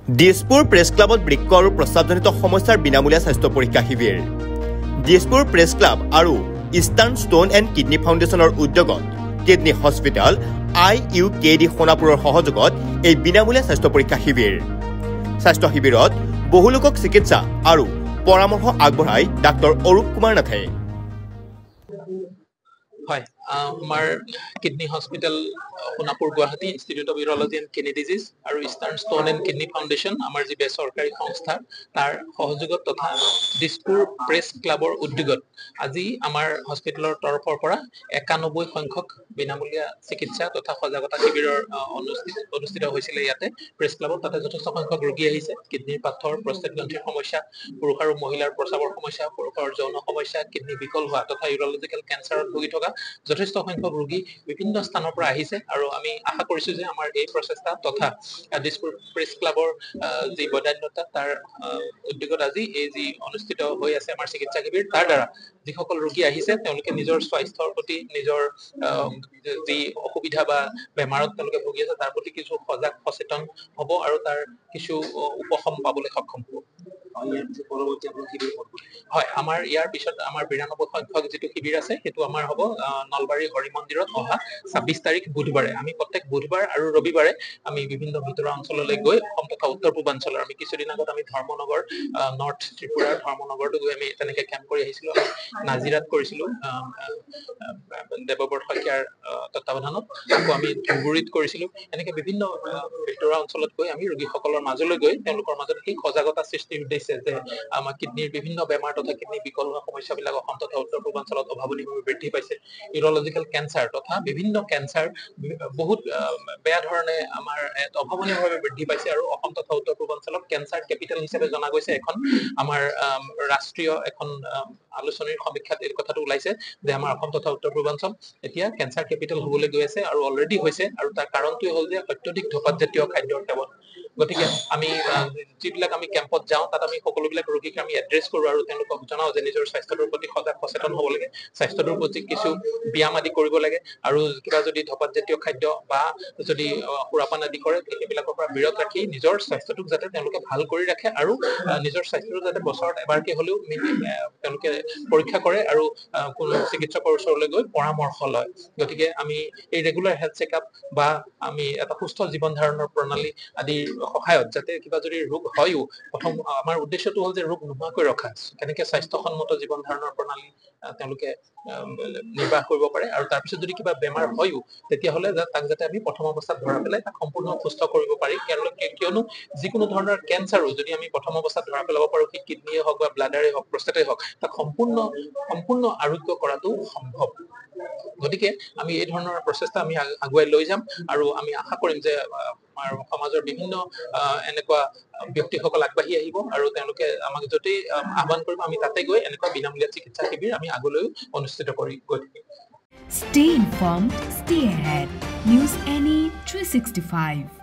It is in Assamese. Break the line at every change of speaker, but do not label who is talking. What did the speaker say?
দিছপুৰ প্ৰেছ ক্লাবত বৃক্ক আৰু প্ৰস্ৰাৱজনিত সমস্যাৰ বিনামূলীয়া স্বাস্থ্য পৰীক্ষা শিবিৰ দিছপুৰ প্ৰেছ ক্লাব আৰু ইষ্টাৰ্ণ ষ্টোন এণ্ড কিডনী ফাউণ্ডেশ্যনৰ উদ্যোগত কিডনী হস্পিটেল IUKD সোণাপুৰৰ সহযোগত এই বিনামূলীয়া স্বাস্থ্য পৰীক্ষা শিবিৰ স্বাস্থ্য শিবিৰত বহু লোকক চিকিৎসা আৰু পৰামৰ্শ আগবঢ়াই ডাক্তৰ অৰূপ কুমাৰ নাথে
হয় আমাৰ kidney hospital Sonapur Guwahati institute of urology and kidney disease আৰু eastern stone and kidney foundation আমাৰ যি বেচৰকাৰী সংস্থা তাৰ সহযোগত তথা দিছপুৰ প্ৰেছ ক্লাবৰ উদ্যোগত আজি আমাৰ হস্পিটেলৰ তৰফৰ পৰা 91 সংখ্যক বিনামূলীয়া চিকিৎসা তথা সজাগতা শিবিৰৰ অনুষ্ঠিত হৈছিল ইয়াতে প্ৰেছ ক্লাবত তাতে যথেষ্ট সংখ্যক ৰোগী আহিছে কিডনীৰ পাথৰ প্ৰস্টেট গ্ৰন্থিৰ সমস্যা পুৰুষ আৰু মহিলাৰ প্ৰস্ৰাৱৰ সমস্যা পুৰুষৰ যৌন সমস্যা কিডনী বিকল হোৱা তথা ইউৰলজিকেল কেঞ্চাৰত ভুগি থকা যথেষ্ট সংখ্যক ৰোগী বিভিন্ন স্থানৰ পৰা আহিছে আৰু আমি আশা কৰিছো যে আমাৰ এই প্ৰচেষ্টা তথা দিছপুৰ প্ৰেছ ক্লাবৰ যি বদান্যতা তাৰ উদ্যোগত আজি এই যি অনুষ্ঠিত হৈ আছে আমাৰ চিকিৎসা শিবিৰ তাৰ দ্বাৰা যিসকল ৰোগী আহিছে তেওঁলোকে নিজৰ স্বাস্থ্যৰ প্ৰতি নিজৰ যি অসুবিধা বা বেমাৰত তেওঁলোকে ভুগি আছে তাৰ প্ৰতি কিছু সজাগ সচেতন হ'ব আৰু তাৰ কিছু উপশম পাবলৈ সক্ষম হ'ব হয় আমাৰ ইয়াৰ পিছত আমাৰ 92 সংখ্যক যিটো শিবিৰ আছে সেইটো আমাৰ হ'ব নলবাৰী হৰি মন্দিৰত অহা 26 তাৰিখ বুধবাৰে আমি প্ৰত্যেক বুধবাৰ আৰু ৰবিবাৰে আমি বিভিন্ন ভিতৰুৱা অঞ্চললৈ গৈ অসম তথা উত্তৰ পূৰ্বাঞ্চলৰ আমি কিছুদিন আগত আমি ধৰ্মনগৰ নৰ্থ ত্ৰিপুৰাৰ ধৰ্মনগৰতো গৈ আমি তেনেকৈ কেম্প কৰি আহিছিলো আমি নাজিৰাত কৰিছিলো দেৱব্ৰত শইকীয়াৰ তত্ত্বাৱধানত আকৌ আমি ধুবুৰীত কৰিছিলো এনেকৈ বিভিন্ন ভিতৰুৱা অঞ্চলত গৈ আমি ৰোগীসকলৰ মাজলৈ গৈ তেওঁলোকৰ মাজত এই সজাগতা সৃষ্টিৰ উদ্দেশ্যে যে আমাৰ কিডনীৰ বিভিন্ন বেমাৰ তথা কিডনী বিকল হোৱা সমস্যাবিলাক অসম তথা উত্তৰ পূৰ্বাঞ্চলত অভাৱনীয়ভাৱে বৃদ্ধি পাইছে ইউৰলজিকেল কেঞ্চাৰ তথা বিভিন্ন কেঞ্চাৰ বহুত বেয়া ধৰণে আমাৰ অভাৱনীয়ভাৱে বৃদ্ধি পাইছে আৰু অসম তথা উত্তৰ পূৰ্বাঞ্চলক কেঞ্চাৰ কেপিটেল হিচাপে জনা গৈছে এখন আমাৰ ৰাষ্ট্ৰীয় এখন আলোচনীৰ সমীক্ষাত এই কথাটো ওলাইছে যে আমাৰ অসম তথা উত্তৰ পূৰ্বাঞ্চল এতিয়া কেঞ্চাৰ কেপিটেল হ'বলৈ গৈ আছে আৰু অলৰেডি হৈছে আৰু তাৰ কাৰণটোৱে হ'ল যে অত্যধিক ধঁপাতজাতীয় খাদ্যৰ সেৱন গতিকে আমি যিবিলাক আমি কেম্পত যাওঁ তাত আমি সকলোবিলাক ৰোগীক আমি এড্ৰেছ কৰোঁ আৰু তেওঁলোকক জনাওঁ যে নিজৰ স্বাস্থ্যটোৰ প্ৰতি সজাগ সচেতন হ'ব লাগে স্বাস্থ্যটোৰ প্ৰতি কিছু ব্যায়াম আদি কৰিব লাগে আৰু কিবা যদি ধঁপাতজাতীয় খাদ্য বা যদি সুৰাপান আদি কৰে সেইবিলাকৰ পৰা বিৰত ৰাখি নিজৰ স্বাস্থ্যটোক যাতে তেওঁলোকে ভাল কৰি ৰাখে আৰু নিজৰ স্বাস্থ্যটো যাতে বছৰত এবাৰকে হ'লেও তেওঁলোকে পৰীক্ষা কৰে আৰু কোনো চিকিৎসকৰ ওচৰলৈ গৈ পৰামৰ্শ লয় গতিকে আমি এই ৰেগুলাৰ হেল্থ চেকআপ বা আমি এটা সুস্থ জীৱন ধাৰণৰ প্ৰণালী আদিৰ সহায়ত যাতে কিবা যদি ৰোগ হয়ও প্ৰথম আমাৰ উদ্দেশ্যটো হ'ল যে ৰোগ নোহোৱাকৈ ৰখা কেনেকৈ স্বাস্থ্যসন্মত জীৱন ধাৰণৰ প্ৰণালী তেওঁলোকে নিৰ্বাহ কৰিব পাৰে আৰু তাৰপিছত যদি কিবা বেমাৰ হয়ও তেতিয়াহ'লে তাক যাতে আমি প্ৰথম অৱস্থাত ধৰা পেলাই তাক সম্পূৰ্ণ সুস্থ কৰিব পাৰি কিয়নো যিকোনো ধৰণৰ কেঞ্চাৰো যদি আমি প্ৰথম অৱস্থাত ধৰা পেলাব পাৰোঁ সি কিডনীয়ে হওক বা ব্লাডাৰে হওক প্ৰষ্টেটেই হওক তাক সম্পূৰ্ণ আৰোগ্য কৰাটো সম্ভৱ গতিকে আমি এই ধৰণৰ প্ৰচেষ্টা আমি আগুৱাই লৈ যাম আৰু আমি আশা কৰিম যে আমাৰ সমাজৰ বিভিন্ন এনেকুৱা ব্যক্তিসকল আগবাঢ়ি আহিব আৰু তেওঁলোকে আমাক য'তেই আহ্বান কৰিব আমি তাতে গৈ এনেকুৱা বিনামূলীয়া চিকিৎসা শিবিৰ আমি আগলৈও অনুষ্ঠিত কৰি গৈ থাকিম
Stay informed, stay ahead. News Any 365